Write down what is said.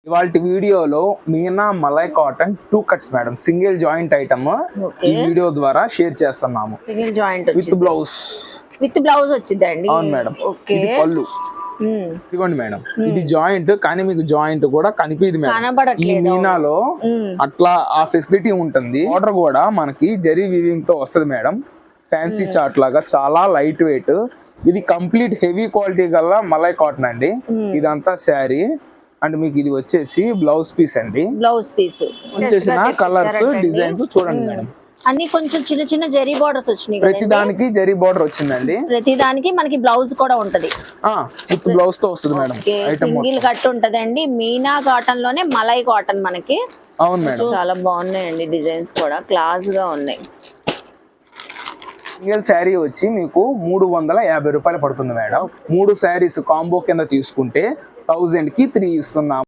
ఇవాళ వీడియోలో Meena malai cotton 2 cuts madam, single joint item ఈ వీడియో ద్వారా షేర్ చేస్తున్నాము. సింగిల్ జాయింట్ విత్ బ్లౌజ్ వచ్చిందండి. అవును మేడం. ఓకే, ఇది పళ్ళు. ఇదిగోండి మేడం, ఇది జాయింట్ కానీ మీకు జాయింట్ కూడా కనిపించదు మేడం. ఈ కనబడట్లేదు. మీనాలో అట్లా ఆ ఫెసిలిటీ ఉంటుంది. ఆర్డర్ కూడా మనకి జరీ వీవింగ్ తో వస్తుంది మేడం. ఫ్యాన్సీ చార్ట్ లాగా చాలా లైట్ వెయిట్. ఇది కంప్లీట్ హెవీ క్వాలిటీ గల మలై కాటన్ అండి. ఇదంతా శారీ అండ్ మీకు ఇది వచ్చేసి బ్లౌజ్ పీస్ అండి. బ్లౌజ్ పీస్ వచ్చేసిన కలర్స్ డిజైన్స్ చూడండి మేడం. అన్ని కొంచెం చిన్న చిన్న జరీ బోర్డర్స్ వచ్చినాయి. ప్రతి దానికి జరీ బోర్డర్ వచ్చిందండి. ప్రతి దానికి మనకి బ్లౌజ్ కూడా ఉంటది. విత్ బ్లౌజ్ తో వస్తుంది మేడం. సింగిల్ కట్ ఉంటదండి. మీనా కాటన్ లోనే మలై కాటన్ మనకి. అవును మేడం, చాలా బాగున్నాయండి. డిజైన్స్ కూడా క్లాస్ గా ఉన్నాయి. సింగిల్ శారీ వచ్చి మీకు 350 రూపాయలు పడుతుంది మేడం. 3 శారీస్ కాంబో కింద తీసుకుంటే 1000 కి 3 ఇస్తున్నాం.